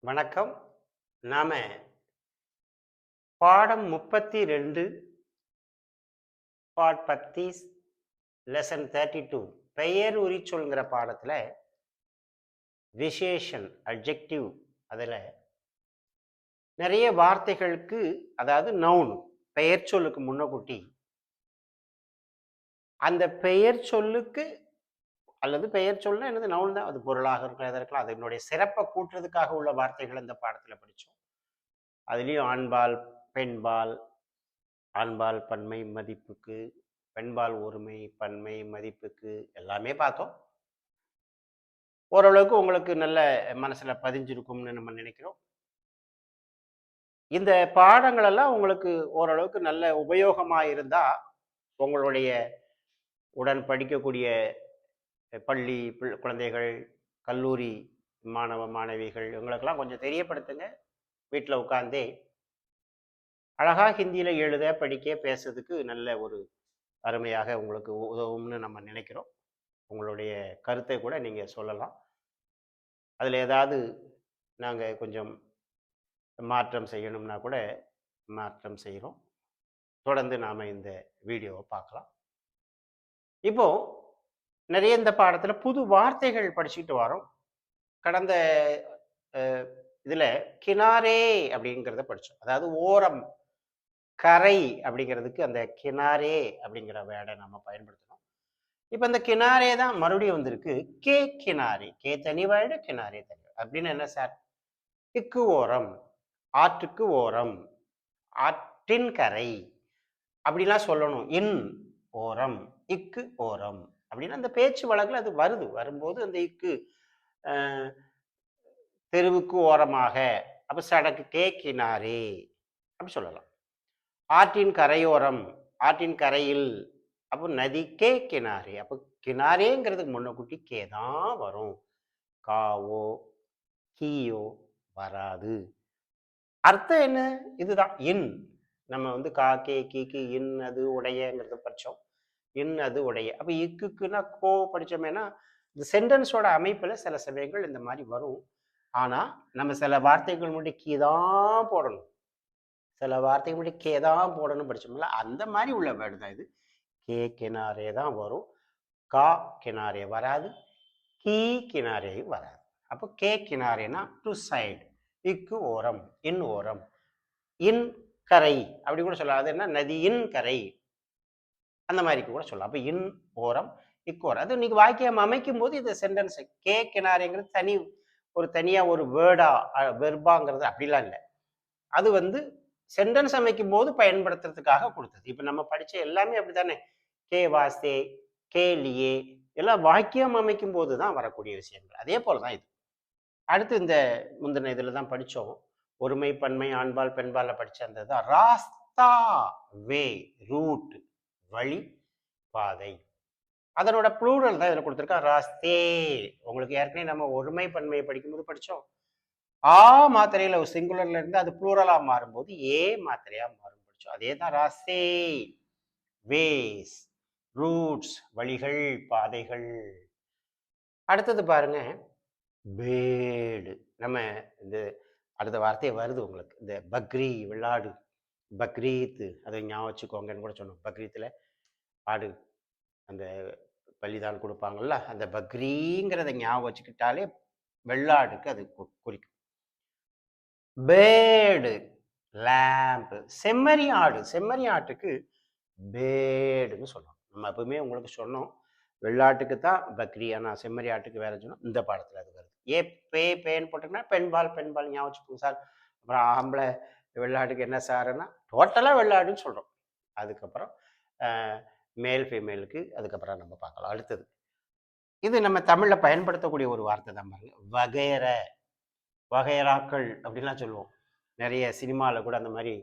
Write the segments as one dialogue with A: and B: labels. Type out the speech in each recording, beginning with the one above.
A: வணக்கம். நாம பாடம் 32 பார்ட் 10 லெசன் 32 பெயர் உரிச்சொல்ங்கிற பாடத்துல விசேஷன் அட்ஜெக்டிவ் அதுல நிறைய வார்த்தைகளுக்கு அதாவது நவுன் பெயர் சொல்லுக்கு முன்னக்கூட்டி அந்த பெயர் சொல்லுக்கு அல்லது பெயர் சொல்லுனா என்னது நவுன் தான், அது பொருளாக இருக்கலாம், எதா இருக்கலாம், அதனுடைய சிறப்பை கூட்டுறதுக்காக உள்ள வார்த்தைகள் இந்த பாடத்துல படிச்சோம். அதுலயும் ஆண்பால் பெண்பால், ஆண்பால் பன்மை மதிப்புக்கு, பெண்பால் ஒருமை பன்மை மதிப்புக்கு எல்லாமே பார்த்தோம். ஓரளவுக்கு உங்களுக்கு நல்ல மனசுல பதிஞ்சிருக்கும்னு நம்ம நினைக்கிறோம். இந்த பாடங்கள் எல்லாம் உங்களுக்கு ஓரளவுக்கு நல்ல உபயோகமா இருந்தா உங்களுடைய உடன் படிக்கக்கூடிய பள்ளி குழந்தைகள், கல்லூரி மாணவ மாணவிகள் இவங்களுக்கெல்லாம் கொஞ்சம் தெரியப்படுத்துங்க. வீட்டில் உட்கார்ந்தே அழகா ஹிந்தியில எழுத படிக்க பேசுறதுக்கு நல்ல ஒரு அருமையாக உங்களுக்கு உதவும்னு நம்ம நினைக்கிறோம். உங்களுடைய கருத்தை கூட நீங்க சொல்லலாம். அதுல ஏதாவது நாங்க கொஞ்சம் மாற்றம் செய்யணும்னா கூட மாற்றம் செய்கிறோம். தொடர்ந்து நாம இந்த வீடியோவை பார்க்கலாம். இப்போ நிறைய இந்த பாடத்துல புது வார்த்தைகள் படிச்சுட்டு வரோம். கடந்த இதுல கினாரே அப்படிங்கிறத படிச்சோம். அதாவது ஓரம், கரை அப்படிங்கிறதுக்கு அந்த கினாரே அப்படிங்கிற வேர்டை நம்ம பயன்படுத்தணும். இப்ப இந்த கினாரே தான் மறுபடியும் வந்திருக்கு. கே கினாரே, கே தனி வேர்டு, கினாரே தனி வேர்டு. அப்படின்னு என்ன சார்? திக்கு ஓரம், ஆற்றுக்கு ஓரம், ஆற்றின் கரை அப்படிலாம் சொல்லணும். இன் ஓரம், இக்கு ஓரம் அப்படின்னா அந்த பேச்சு வழக்குல அது வருது. வரும்போது அந்த இக்கு தெருவுக்கு ஓரமாக, அப்ப சடக்கு கே கினாரே அப்படி சொல்லலாம். ஆற்றின் கரையோரம், ஆற்றின் கரையில், அப்போ நதி கே கினாரே. அப்போ கினாரேங்கிறதுக்கு முன்னக்கூட்டி கே தான் வரும். காவோ கீயோ வராது. அர்த்தம் என்ன? இதுதான் இன். நம்ம வந்து கா கே கீக்கு இன் அது உடையங்கிறத படிச்சோம். இன் அது உடைய. அப்ப இக்குன்னா கோ படிச்சோமேனா இந்த சென்டென்ஸோட அமைப்புல சில சமயங்கள் இந்த மாதிரி வரும். ஆனா நம்ம சில வார்த்தைகள் முன்னாடி கீ தான் போடணும். சில வார்த்தைகள் முன்னாடி கே தான் போடணும் படிச்சோம்ல, அந்த மாதிரி உள்ள வேர்டு தான் இது. கே கினாரே தான் வரும். கா கினாரே வராது. கீ கினாரே வராது. அப்போ கே கினாரேனா டு சைடு, இக்கு ஓரம், இன் ஓரம், இன் கரை அப்படி கூட சொல்லலாம். அது என்ன? நதியின் கரை அந்த மாதிரி கூட சொல்லலாம். அப்ப இன் ஓரம், இக்கு ஓரம். அது இன்னைக்கு வாக்கியம் அமைக்கும் போது இந்த சென்டென்ஸ் கே கினாரேங்கிறது தனி ஒரு தனியா ஒரு வேர்டா வெர்பாங்கிறது அப்படிலாம் இல்லை. அது வந்து சென்டென்ஸ் அமைக்கும் போது பயன்படுத்துறதுக்காக கொடுத்தது. இப்ப நம்ம படிச்ச எல்லாமே அப்படித்தானே. கே வாஸ்தே, கே லியே எல்லாம் வாக்கியம் அமைக்கும் போது தான் வரக்கூடிய விஷயங்கள். அதே போலதான் இது. அடுத்து இந்த முந்தின இதுல தான் படிச்சோம். ஒருமை பன்மை ஆண்பால் பெண்பால்ல படிச்ச அந்த தான் ராஸ்தா, வே, ரூட், வழி, பாதை. அதனோட ப்ளூரல் தான் இதுல கொடுத்துருக்கா, ராஸ்தே. உங்களுக்கு ஏற்கனவே நம்ம ஒருமை பன்மையை படிக்கும்போது படிச்சோம். ஆ மாத்திரையில ஒரு சிங்குலர்ல இருந்து அது ப்ளூரலா மாறும்போது ஏ மாத்திரையா மாறும் படிச்சோம். அதே தான் ராஸ்தே, வேஸ், ரூட்ஸ், வழிகள், பாதைகள். அடுத்தது பாருங்க, பேடு. நம்ம இந்த அடுத்த வார்த்தையே வருது உங்களுக்கு. இந்த பக்ரி விளையாடு, பக்ரீத் அதை ஞாபகம் வச்சுக்கோங்கன்னு கூட சொன்னோம். பக்ரீத்தில் ஆடு அந்த பலிதான் கொடுப்பாங்கல்ல, அந்த பக்ரீங்கிறத ஞாபகம் வச்சுக்கிட்டாலே வெள்ளாடுக்கு அது குறிக்கும். பேடு, லேம்ப், செம்மறி ஆடு. செம்மறி ஆட்டுக்கு பேடுன்னு சொல்லுவோம். நம்ம எப்பவுமே உங்களுக்கு சொன்னோம், வெள்ளாட்டுக்கு தான் பக்ரி, ஆனால் செம்மறி ஆட்டுக்கு வேற சொன்னோம். இந்த பாடத்தில் அது வருது. ஏ பே பேன்னு போட்டிங்கன்னா பெண்பால் பெண்பால் ஞாபகம் வச்சுக்கோங்க சார். அப்புறம் ஆம்பளை வெள்ளாட்டுக்கு என்ன சாருன்னா டோட்டலாக வெள்ளாடுன்னு சொல்கிறோம். அதுக்கப்புறம் மேல் ஃபீமேலுக்கு அதுக்கப்புறம் நம்ம பார்க்கலாம். அடுத்தது இது நம்ம தமிழில் பயன்படுத்தக்கூடிய ஒரு வார்த்தை தான் பாருங்க, வகையற, வகையறாக்கள் அப்படின்லாம் சொல்லுவோம். நிறைய சினிமாவில் கூட அந்த மாதிரி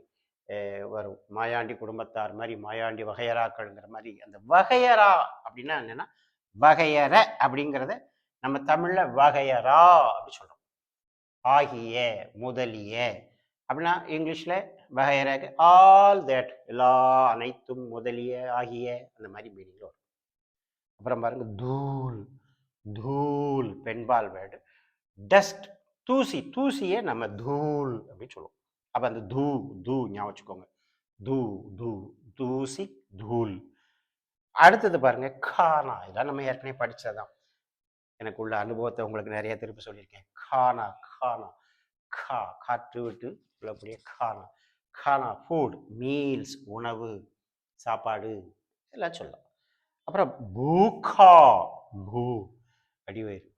A: வரும். மாயாண்டி குடும்பத்தார் மாதிரி மாயாண்டி வகையறாக்கள்ங்கிற மாதிரி. அந்த வகையறா அப்படின்னா என்னன்னா, வகையற அப்படிங்கிறத நம்ம தமிழ்ல வகையறா அப்படி சொல்றோம். ஆகிய, முதலிய அப்படின்னா இங்கிலீஷ்ல வகையற ஆல் தட், எல்லா, அனைத்தும், முதலிய, ஆகிய அந்த மாதிரி மீனிங்ல வரும். அப்புறம் பாருங்க தூள், தூள் பெண்பால் வேர்டு. டஸ்ட், தூசி தூசியை நம்ம தூள் அப்படின்னு சொல்லுவோம். அப்போ அந்த தூ தூ ஞாபகம் வச்சுக்கோங்க. தூ தூ தூசி தூள். அடுத்தது பாருங்க கானா. இதான் நம்ம ஏற்கனவே படிச்சதுதான். எனக்கு உள்ள அனுபவத்தை உங்களுக்கு நிறைய திருப்பி சொல்லியிருக்கேன். கானா கானா கா காற்று விட்டு சொல்லக்கூடிய கானா. கானா ஃபுட் மீல்ஸ் உணவு சாப்பாடு எல்லாம் சொல்லலாம். அப்புறம் பூகா பூ அடிவயிறு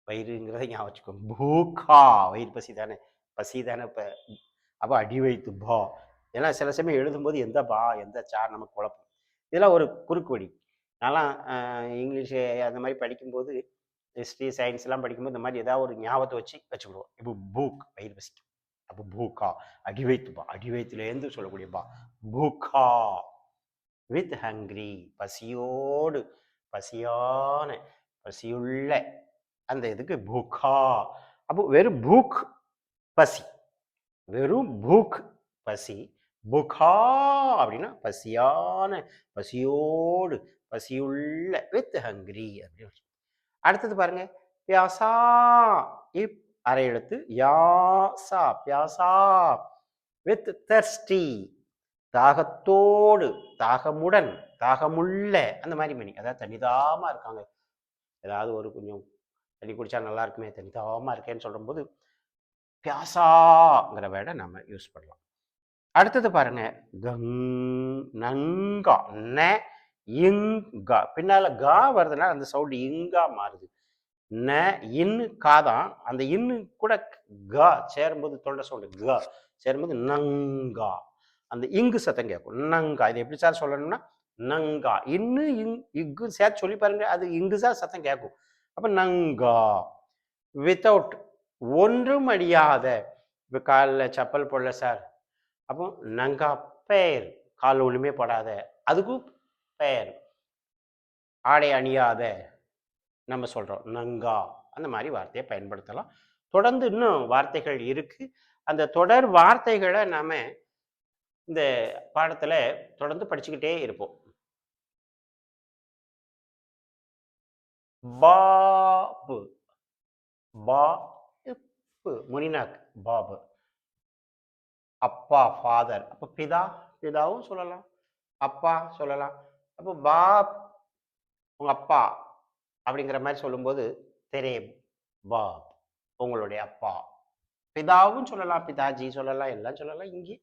A: வயிறுங்கிறத ஞாபகம் வச்சுக்கோங்க. பூகா வயிறு பசி தானே, பசி தானே. இப்போ அப்போ அடி வயிற்று பா. ஏன்னா சில சமயம் எழுதும்போது எந்த பா எந்த சா நமக்கு குழப்பம். இதெல்லாம் ஒரு குறுக்கு வழி. நான்லாம் இங்கிலீஷு அந்த மாதிரி படிக்கும்போது ஹிஸ்ட்ரி சயின்ஸ்லாம் படிக்கும்போது இந்த மாதிரி ஏதாவது ஒரு ஞாபகத்தை வச்சுக்கிடுவோம். இப்போ பூக் வயிறு பசிக்கும். அப்போ பூக்கா அடி வயிற்று பா, அடி வயிற்றுலேருந்து சொல்லக்கூடிய பா பூக்கா. வித் ஹங்க்ரி பசியோடு, பசியான பசியுள்ள அந்த இதுக்கு பூக்கா. அப்போ வெறும் பூக் பசி, வெறும் பூக் பசி. புகா அப்படின்னா பசியான பசியோடு பசியுள்ள வித் ஹங்க்ரி அப்படின்னு. அடுத்தது பாருங்க பியாசா. இப் அரை எழுத்து யாசா பியாசா வித் தர்ஸ்டி தாகத்தோடு தாகமுடன் தாகமுள்ள அந்த மாதிரி மணி. அதாவது தனிதாமா இருக்காங்க, ஏதாவது ஒரு கொஞ்சம் தண்ணி குடிச்சா நல்லா இருக்குமே, தனிதாமா இருக்கேன்னு சொல்லும்போது பியாசாங்கிற வேர்டை நம்ம யூஸ் பண்ணலாம். அடுத்தது பாருங்க நங்கா ந இங்கா. பின்னால கா வருதுன்னா அந்த சவுண்ட் இங்கா மாறுது. ந இன்னு காதான், அந்த இன்னு கூட கா சேரும்போது தொண்டை சவுண்டு கா சேரும்போது நங்கா அந்த இங்கு சத்தம் கேட்கும். நங்கா இது எப்படி சார் சொல்லணும்னா நங்கா இன்னு இங்கு சேர்த்து சொல்லி பாருங்க, அது இங்கு சார் சத்தம் கேட்கும். அப்ப நங்கா வித்தவுட் ஒன்றும் அடியாத. இப்போ காலில் செப்பல் போடல சார், அப்போ நங்கா பேர் காலில் ஒன்றுமே படாத, அதுக்கும் பேர் ஆடை அணியாத நம்ம சொல்கிறோம் நங்கா. அந்த மாதிரி வார்த்தையை பயன்படுத்தலாம். தொடர்ந்து இன்னும் வார்த்தைகள் இருக்கு. அந்த தொடர் வார்த்தைகளை நாம இந்த பாடத்தில் தொடர்ந்து படிச்சுக்கிட்டே இருப்போம். பாபு பா முனிநாக் பாபு. அப்பா ஃபாதர், அப்போ பிதா பிதாவும் சொல்லலாம், அப்பா சொல்லலாம். அப்போ பாப் உங்க அப்பா அப்படிங்கிற மாதிரி சொல்லும்போது தெரே பாப் உங்களுடைய அப்பா. பிதாவும் சொல்லலாம், பிதாஜி சொல்லலாம், எல்லாம் சொல்லலாம். இங்கே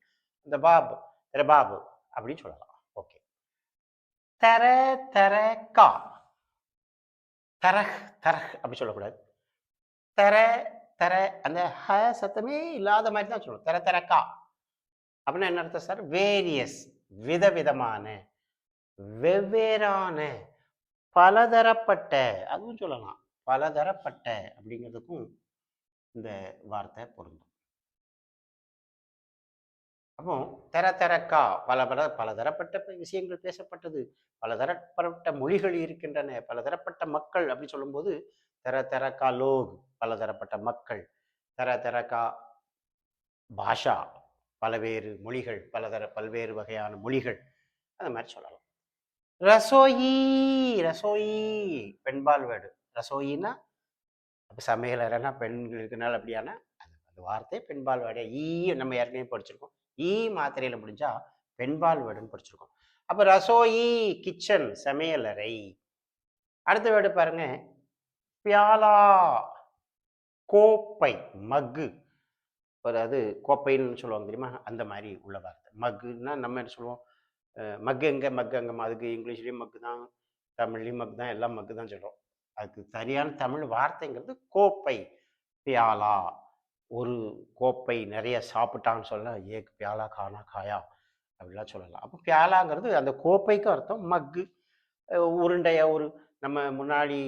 A: இந்த பாப் தெரே பாபு அப்படின்னு சொல்லலாம். ஓகே. தர தர கா தரஹ் தரஹ் அப்படி சொல்லக்கூடாது. தர தர அந்த ஹ சத்தமே இல்லாத மாதிரி தான் சொல்லணும். தர தர கா அப்படின்னா என்ன அர்த்தம் சார்? வேரியஸ் விதவிதமான வெவ்வேறான பலதரப்பட்ட அதுவும் சொல்லலாம். பலதரப்பட்ட அப்படிங்கிறதுக்கும் இந்த வார்த்தை பொருந்தும். அப்போ தர தரக்கா பலதரப்பட்ட விஷயங்கள் பேசப்பட்டது, பலதரப்பட்ட மொழிகள் இருக்கின்றன, பலதரப்பட்ட மக்கள் அப்படின்னு சொல்லும்போது தர தரக்கா லோக் பலதரப்பட்ட மக்கள், தர தரக்கா பாஷா பல்வேறு மொழிகள், பல்வேறு வகையான மொழிகள் அந்த மாதிரி சொல்லலாம். ரசோயி ரசோயி பெண்பால் வேர்டு. ரசோயின்னா அப்போ சமையலறைனா பெண்கள் இருக்கனால அப்படியான அந்த வார்த்தை பெண்பால் வேர்டு. ஈ நம்ம ஏற்கனவே படிச்சிருக்கோம். ஈ மாத்திரையில் முடிஞ்சா பெண்பால் வேர்டுன்னு படிச்சிருக்கோம். அப்போ ரசோயி கிச்சன் சமையலறை. அடுத்த வேர்டு பாருங்க பியாலா கோப்பை மக்கு. அதாவது கோப்பைன்னு சொல்லுவாங்க தெரியுமா, அந்த மாதிரி உள்ள வார்த்தை. மக்குன்னா நம்ம என்ன சொல்லுவோம், மக்கு எங்க மக்கு அங்கம்மா. அதுக்கு இங்கிலீஷ்லேயும் மக்கு தான், தமிழ்லேயும் மக்கு தான், எல்லாம் மக்கு தான் சொல்கிறோம். அதுக்கு சரியான தமிழ் வார்த்தைங்கிறது கோப்பை. பியாலா ஒரு கோப்பை நிறைய சாப்பிட்டான்னு சொல்ல ஏக் பியாலா கானா காயா அப்படிலாம் சொல்லலாம். அப்போ பியாலாங்கிறது அந்த கோப்பைக்கு அர்த்தம். மக்கு உருண்டையா ஒரு நம்ம முன்னாடி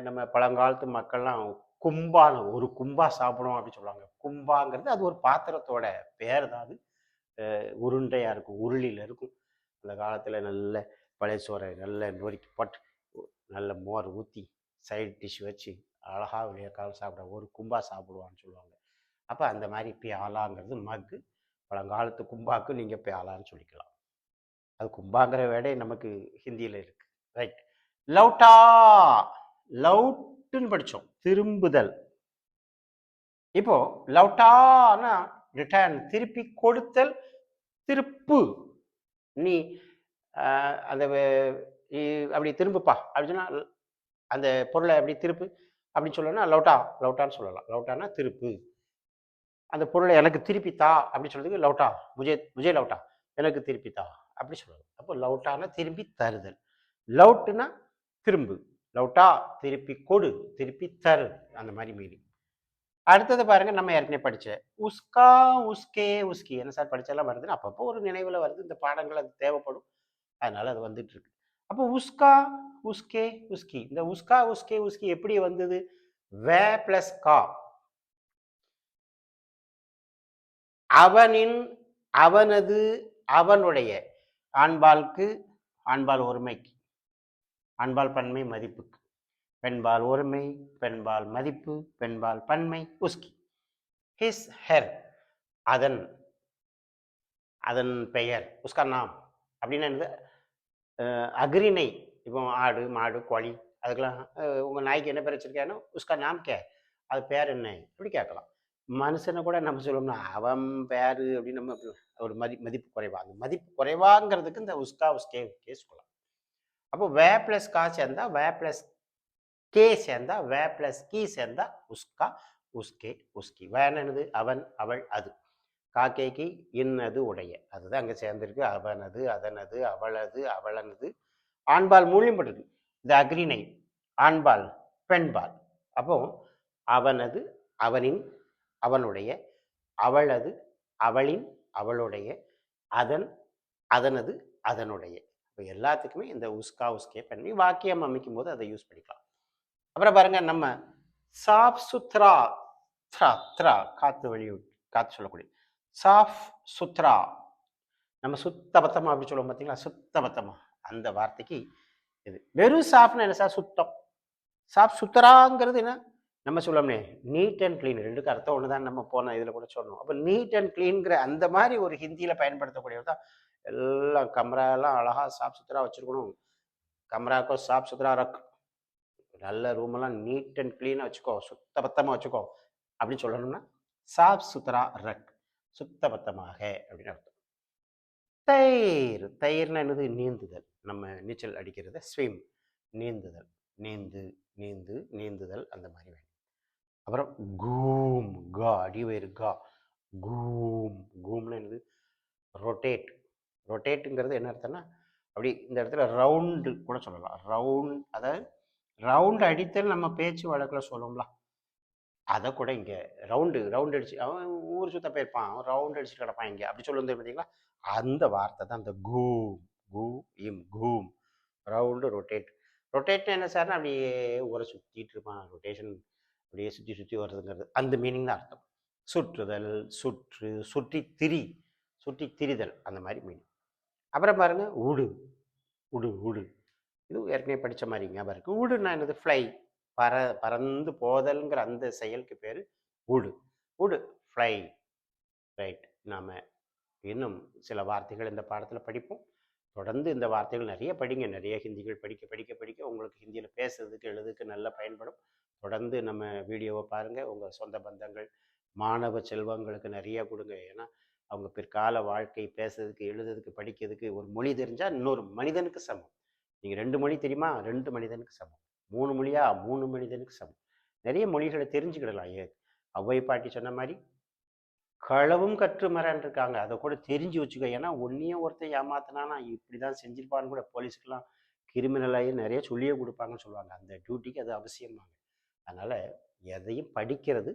A: நம்ம பழங்காலத்து மக்கள்லாம் கும்பான்னு ஒரு கும்பா சாப்பிடும் அப்படின்னு சொல்லுவாங்க. கும்பாங்கிறது அது ஒரு பாத்திரத்தோட பேர் தான். அது உருண்டையா இருக்கும், உருளியில் இருக்கும். அந்த காலத்தில் நல்ல பழைய சோறை நல்ல நொறுக்கி போட்டு நல்ல மோர் ஊற்றி சைடு டிஷ் வச்சு அழகா வெளியே காலம் சாப்பிட ஒரு கும்பா சாப்பிடுவான்னு சொல்லுவாங்க. அப்போ அந்த மாதிரி பியாலாங்கிறது மக்கு. பழங்காலத்து கும்பாக்கு நீங்கள் பியாலான்னு சொல்லிக்கலாம். அது கும்பாங்கிற வேடே நமக்கு ஹிந்தியில் இருக்கு. ரைட். லவுட்டா லவுட்டுன்னு படித்தோம், திரும்புதல். இப்போ லவ்டானா ரிட்டர்ன், திருப்பி கொடுத்தல், திருப்பு. நீ அந்த அப்படி திரும்புப்பா அப்படி சொன்னா அந்த பொருளை அப்படி திருப்பு அப்படின்னு சொல்லணும்னா லவ்டா, லவ்டான்னு சொல்லலாம். லவ்டானா திருப்பு. அந்த பொருளை எனக்கு திருப்பி தா அப்படின்னு சொல்றதுக்கு லவ்டா, முஜே முஜே லவ்டா, எனக்கு திருப்பி தா அப்படி சொல்லலாம். அப்போ லவ்டானா திருப்பி தருதல். லவ்ட்னா திரும்பு. லவ்டா திருப்பி கொடு, திருப்பி தரு, அந்த மாதிரி மீனிங். அடுத்தது பாருங்க, நம்ம ஏற்கனவே படிச்ச உஸ்கா, உஸ்கே, உஸ்கி. என்ன சார் படிச்செல்லாம் வருதுன்னு அப்பப்போ ஒரு நினைவுல வருது. இந்த பாடங்கள் அது தேவைப்படும். அதனால அது வந்துட்டு இருக்கு. அப்போ உஸ்கா, உஸ்கே, உஸ்கி. இந்த உஸ்கா, உஸ்கே, உஸ்கி எப்படி வந்தது? வே பிளஸ் கா. அவனின், அவனது, அவனுடைய. ஆண்பாலுக்கு ஆண்பால் ஒருமைக்கு, ஆண்பால் பன்மை மதிப்புக்கு. பெண்பால் ஒருமை, பெண்பால் மதிப்பு, பெண்பால் பன்மை, உஸ்கி. ஹிஸ், ஹெர், அதன், அதன் பெயர். உஸ்கா நாம் அப்படின்னு என்னது? அக்ரிணை. இப்போ ஆடு, மாடு, கோழி, அதுக்கெல்லாம் உங்க நாய்க்கு என்ன பேர் வச்சிருக்கேன்னு உஸ்கா நாம் கே, அது பேர் என்ன இப்படி கேட்கலாம். மனுஷனை கூட நம்ம சொல்லணும்னா அவன் பேரு அப்படின்னு நம்ம ஒரு மதிப்பு குறைவா, அந்த மதிப்பு குறைவாங்கிறதுக்கு இந்த உஸ்கா, உஸ்கே, உஸ்கே சொல்லலாம். அப்போ வே பிளஸ் கா சேர்ந்தா வே பிளஸ் கே சேர்ந்தா வே பிளஸ் கி சேர்ந்தா உஸ்கா, உஸ்கே, உஸ்கி. வேன் என்னது? அவன், அவள், அது. காக்கேக்கு இன்னது உடைய, அதுதான் அங்க சேர்ந்திருக்கு. அவனது, அதனது, அவளது, அவளனது. ஆண்பால் மூலியம் பட்டிருக்கு. இந்த அக்ரிணை ஆண்பால், பெண்பால். அப்போ அவனது, அவனின், அவனுடைய, அவளது, அவளின், அவளுடைய, அதன், அதனது, அதனுடைய. இப்போ எல்லாத்துக்குமே இந்த உஸ்கா, உஸ்கே பண்ணி வாக்கியம் அமைக்கும் போது அதை யூஸ் பண்ணிக்கலாம். அப்புறம் பாருங்க, நம்ம சாஃப் சுத்ரா, த்ரா த்ரா காத்து வழி காத்து சொல்லக்கூடிய சாஃப் சுத்ரா. நம்ம சுத்த பத்தமா அப்படி சொல்லுவோம் பார்த்தீங்களா? சுத்த பத்தமா, அந்த வார்த்தைக்கு இது. வெறும் சாஃப்னா என்ன சார்? சுத்தம். சாஃப் சுத்தராங்கிறது என்ன? நம்ம சொல்லோம்னே நீட் அண்ட் கிளீன், ரெண்டுக்கு அர்த்தம் ஒன்று தான். நம்ம போன இதில் கூட சொன்னோம். அப்போ நீட் அண்ட் கிளீன்கிற அந்த மாதிரி ஒரு ஹிந்தியில் பயன்படுத்தக்கூடியது தான். எல்லாம் கமராலாம் அழகா சாஃப் சுத்தரா வச்சிருக்கணும். கமராக்கோ சாஃப் சுத்தரா ரக், நல்ல ரூமெல்லாம் நீட் அண்ட் கிளீனாக வச்சுக்கோ, சுத்த பத்தமாக வச்சுக்கோ அப்படின்னு சொல்லணும்னா சாஃப் சுத்தரா ரக், சுத்த பத்தமாக அப்படின்னு அர்த்தம். தயிர், தயிர்னா என்னது? நீந்துதல். நம்ம நீச்சல் அடிக்கிறது ஸ்விம், நீந்துதல். நீந்து, நீந்து, நீந்துதல், அந்த மாதிரி வேணும். அப்புறம் கூம், கா, அடிவயிறு கா, கூம். கூம்னா என்னது? ரொட்டேட். ரொட்டேட்டுங்கிறது என்ன அர்த்தம்னா அப்படி இந்த இடத்துல ரவுண்டு கூட சொல்லலாம். ரவுண்ட், அதாவது ரவுண்ட் அடித்தல் நம்ம பேச்சு வழக்கில் சொல்லுவோம்ல, அதை கூட இங்கே ரவுண்டு, ரவுண்ட் அடிச்சு அவன் ஊர் சுத்த போயிருப்பான், அவன் ரவுண்ட் அடிச்சுட்டு கிடப்பான் இங்கே அப்படி சொல்லுவது பார்த்தீங்களா? அந்த வார்த்தை தான் அந்த கூம். கூ இம் கூம். Round, rotate. ரொட்டேட் என்ன சார்னா அப்படியே ஊரை சுற்றிட்டு இருப்பான், ரொட்டேஷன் அப்படியே சுற்றி சுற்றி வர்றதுங்கிறது அந்த மீனிங் தான் அர்த்தம். சுற்றுதல், சுற்று, சுற்றி திரி, சுற்றி திரிதல், அந்த மாதிரி மீனிங். அப்புறம் பாருங்க உடு, உடு, உடு. இது ஏற்கனவே படித்த மாதிரி ஞாபகம் இருக்குது. உடுன்னா என்னது? ஃப்ளை, பறந்து போதல்ங்கிற அந்த செயலுக்கு பேர் உடு. உடு, ஃப்ளை. ரைட். நாம் இன்னும் சில வார்த்தைகள் இந்த பாடத்தில் படிப்போம். தொடர்ந்து இந்த வார்த்தைகள் நிறைய படிங்க. நிறைய ஹிந்திகள் படிக்க படிக்க படிக்க உங்களுக்கு ஹிந்தியில் பேசுறதுக்கு எழுதுக்கு நல்லா பயன்படும். தொடர்ந்து நம்ம வீடியோவை பாருங்கள். உங்கள் சொந்த பந்தங்கள், மாணவ செல்வங்களுக்கு நிறைய கொடுங்க. ஏன்னா அவங்க பிற்கால வாழ்க்கை பேசுறதுக்கு, எழுதுறதுக்கு, படிக்கிறதுக்கு ஒரு மொழி தெரிஞ்சால் இன்னொரு மனிதனுக்கு சமம். நீங்கள் 2 மொழி தெரியுமா? 2 மனிதனுக்கு சமம். 3 மொழியா? 3 மனிதனுக்கு சமம். நிறைய மொழிகளை தெரிஞ்சுக்கிடலாம். ஔவை பாட்டி சொன்ன மாதிரி களவும் கற்று மரன் இருக்காங்க. அதை கூட தெரிஞ்சு வச்சுக்கோ. ஏன்னா ஒன்னையும் ஒருத்தன் ஏமாத்தினானா இப்படி தான் செஞ்சிருப்பான்னு கூட போலீஸுக்கெல்லாம் கிரிமினலாகி நிறைய சொல்லியே கொடுப்பாங்கன்னு சொல்லுவாங்க. அந்த டியூட்டிக்கு அது அவசியமாங்க. அதனால் எதையும் படிக்கிறது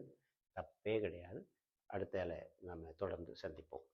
A: தப்பே கிடையாது. அடுத்த நம்ம தொடர்ந்து சந்திப்போம்.